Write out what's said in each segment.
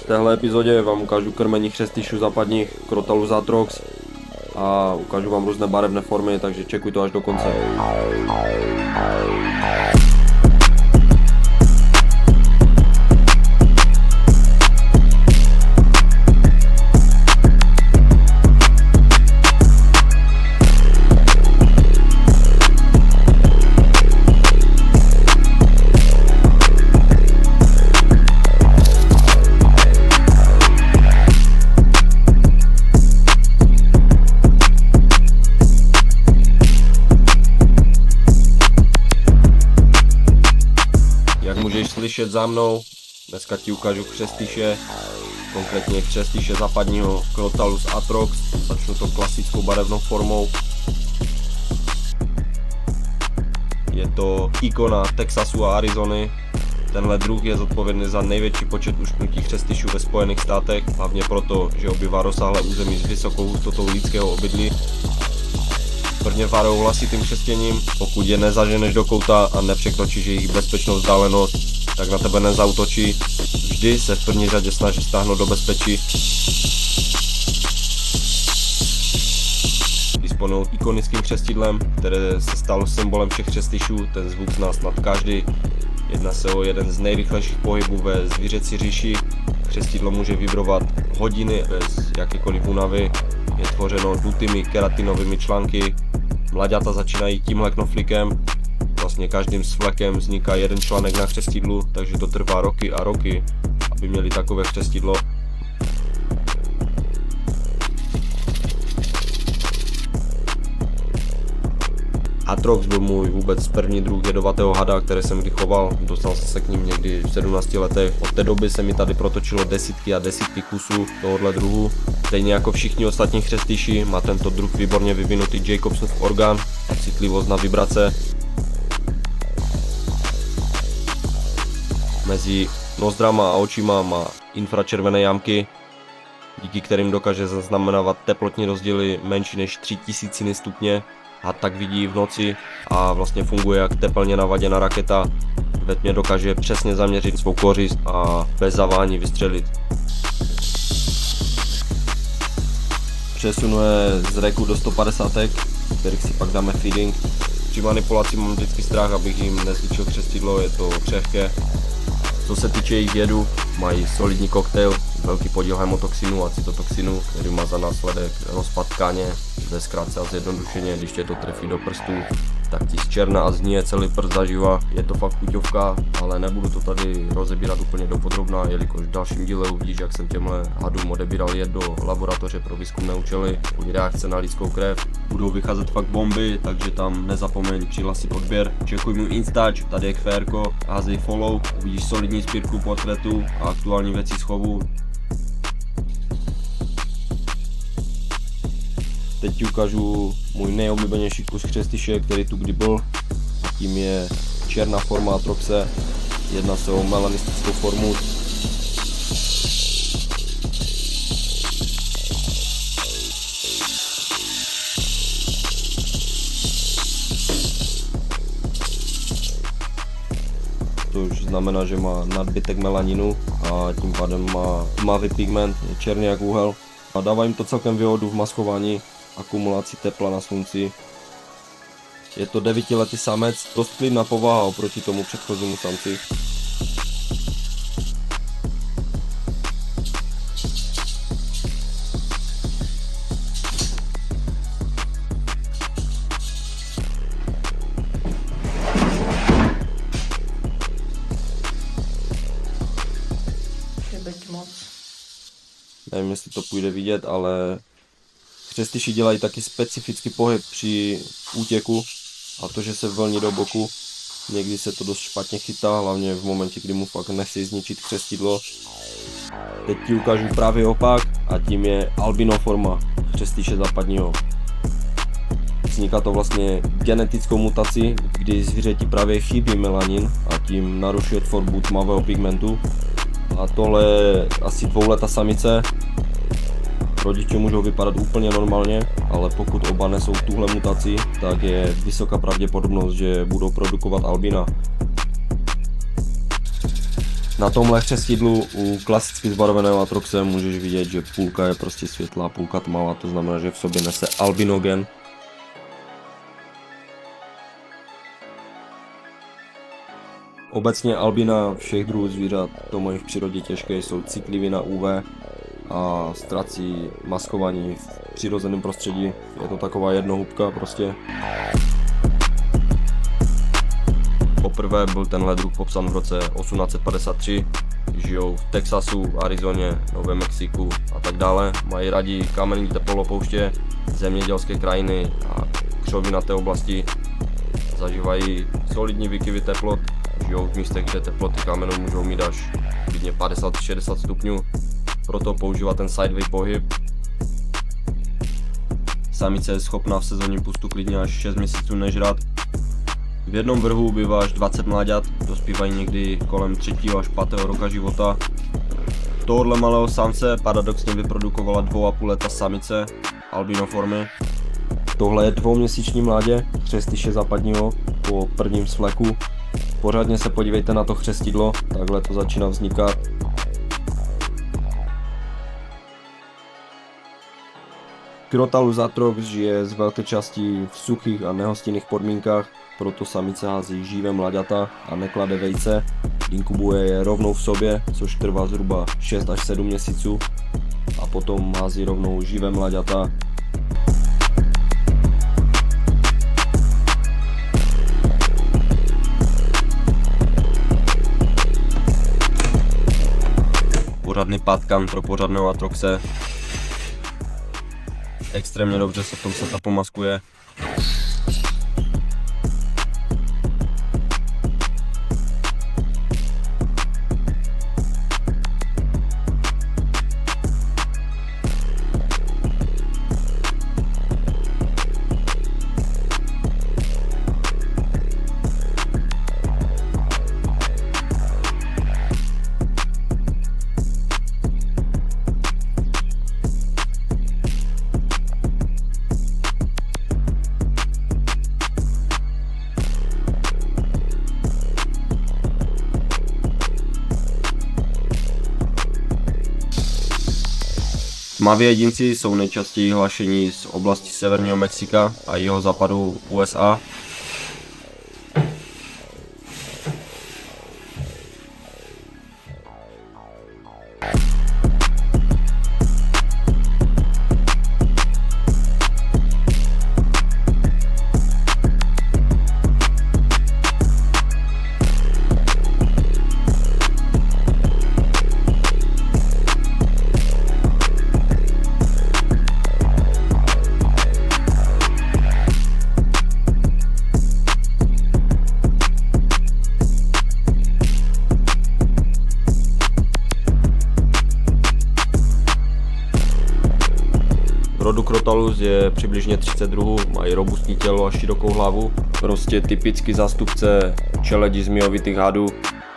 V téhle epizodě vám ukážu krmení chřestišů západních Crotalus atrox a ukážu vám různé barevné formy, takže čekuj to až do konce. Jak můžeš slyšet za mnou, dneska ti ukážu chřestiše, konkrétně chřestiše západního Crotalus atrox. Začnu to klasickou barevnou formou. Je to ikona Texasu a Arizony. Tenhle druh je zodpovědný za největší počet ušknutých chřestišů ve Spojených státech, hlavně proto, že obývá rozsáhlé území s vysokou hustotou lidského obydlí. Prvně varou hlasitým křestěním, pokud je nezaženeš do kouta a nepřekročíš jejich bezpečnou vzdálenost, tak na tebe nezautočí. Vždy se v první řadě snaží stáhnout do bezpečí. Disponují ikonickým křestidlem, které se stalo symbolem všech chřestišů, ten zvuk zná snad každý. Jedná se o jeden z nejrychlejších pohybů ve zvířecí říši. Křestidlo může vibrovat hodiny bez jakékoliv únavy. Je tvořeno dutými keratinovými články. Mlaďata začínají tímhle knoflíkem. Vlastně každým svlekem vzniká jeden článek na křestidlu, takže to trvá roky a roky, aby měli takové křestidlo. Atrox byl můj vůbec první druh jedovatého hada, který jsem kdy choval. Dostal jsem se k ním někdy v 17 letech. Od té doby se mi tady protočilo desítky a desítky kusů tohohle druhu. Stejně jako všichni ostatní chřestiši má tento druh výborně vyvinutý Jacobsův orgán a citlivost na vibrace. Mezi nozdrama a očima má infračervené jamky, díky kterým dokáže zaznamenávat teplotní rozdíly menší než 3000 stupně. Had tak vidí v noci a vlastně funguje jak tepelně navaděná raketa. Ve tmě dokáže přesně zaměřit svou kořist a bez zavání vystřelit. Přesunuje z reku do 150, kterých si pak dáme feeding. Při manipulaci mám vždycky strach, abych jim nezničil křestidlo, je to křehké. Co se týče jejich jedu, mají solidní koktejl, velký podíl hemotoxinu a cytotoxinu, který má za následek rozpad tkáně. Ve zkrátce a zjednodušeně, když tě to trefí do prstů, tak ti zčerná a zhníje celý prst zaživa. Je to fakt chuťovka, ale nebudu to tady rozebírat úplně dopodrobná, jelikož v dalším díle uvidíš, jak jsem těmhle hadům odebíral jed do laboratoře pro výzkumné účely, u reakce na lidskou krev. Budou vycházet fakt bomby, takže tam nezapomeň přihlásit odběr. Čekuj můj Instač, tady je QRko, házej follow, uvidíš solidní sbírku portrétů a aktuální věci z chovu. Teď ti ukážu můj nejoblíbenější kus chřestiše, který tu kdy byl. A tím je černá forma atroxe. Jedná se o melanistickou formu. Což znamená, že má nadbytek melaninu a tím pádem má tmavý pigment, je černý jak úhel. A dává jim to celkem výhodu v maskování, akumulaci tepla na slunci. Je to 9letý samec, dost klidná povaha oproti tomu předchozímu samci. Nevím, jestli to půjde vidět, ale chřestiši dělají taky specifický pohyb při útěku a to, že se vlní do boku. Někdy se to dost špatně chytá, hlavně v momentě, kdy mu fakt nechci zničit křestidlo. Teď ti ukážu právě opak a tím je albino forma chřestiše západního. Vzniká to vlastně genetickou mutací, kdy zvířeti právě chybí melanin a tím narušuje tvorbu tmavého pigmentu. A tohle je asi 2letá samice. Rodiče můžou vypadat úplně normálně, ale pokud oba nesou tuhle mutaci, tak je vysoká pravděpodobnost, že budou produkovat albina. Na tomhle chřestidlu u klasicky zbarveného Atroxe můžeš vidět, že půlka je prostě světlá, půlka tmavá, to znamená, že v sobě nese albinogen. Obecně albina všech druhů zvířat to mají v přírodě těžké, jsou citliví na UV a ztrácí maskování v přirozeném prostředí. Je to taková jednohubka prostě. Poprvé byl tenhle druh popsán v roce 1853. Žijou v Texasu, Arizoně, Novém Mexiku a tak dále. Mají rádi kamenné teplopouště, zemědělské krajiny a křovinaté oblasti. Zažívají solidní výkyvy teplot. Žijou v místech, kde teploty kamenů můžou mít až 50-60 stupňů. Proto používá ten sideway pohyb. Samice je schopná v sezónním pustu klidně až 6 měsíců nežrat. V jednom vrhu bývá až 20 mláďat, dospívají někdy kolem 3. až 5. roka života. Tohohle malého samce paradoxně vyprodukovala 2,5 leta samice albinoformy. Tohle je 2měsíční mládě, chřestiše západního po prvním svleku. Pořádně se podívejte na to chřestidlo, takhle to začíná vznikat. Crotalus atrox žije z velké části v suchých a nehostinných podmínkách, proto samice hází živé mlaďata a neklade vejce. Inkubuje je rovnou v sobě, což trvá zhruba 6 až 7 měsíců a potom hází rovnou živé mlaďata. Pořádný pátkan pro pořádného atroxe. Extrémně dobře se v tom setupu maskuje. Tmaví jedinci jsou nejčastěji hlášení z oblasti severního Mexika a jihozápadu USA. Rodu Crotalus je přibližně 30 druhů, mají robustní tělo a širokou hlavu. Prostě typický zástupce čeledi zmijovitých hadů.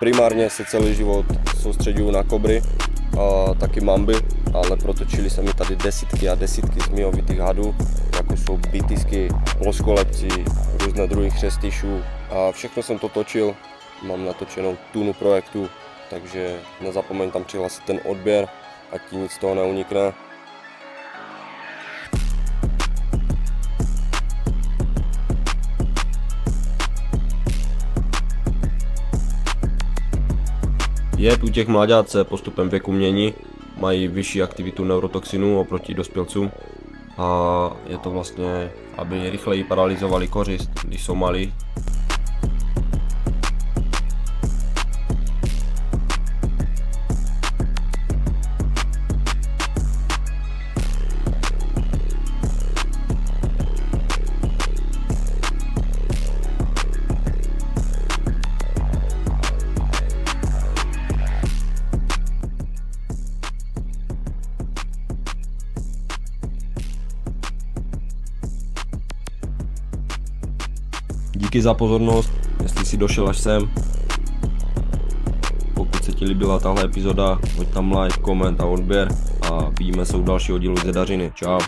Primárně se celý život soustředují na kobry a taky mamby, ale protočili se mi tady desítky a desítky zmijovitých hadů, jako jsou bytisky, ploskolepci, různé druhy chřestišů a všechno jsem to točil. Mám natočenou tunu projektu, takže nezapomeň tam přihlásit ten odběr, ať ti nic z toho neunikne. Jed u těch mláďat se postupem věku mění, mají vyšší aktivitu neurotoxinů oproti dospělcům a je to vlastně, aby rychleji paralyzovali kořist, když jsou malí. Díky za pozornost, jestli jsi došel až sem. Pokud se ti líbila tahle epizoda, hoď tam like, koment a odběr a vidíme se u dalšího dílu Zedařiny. Čau.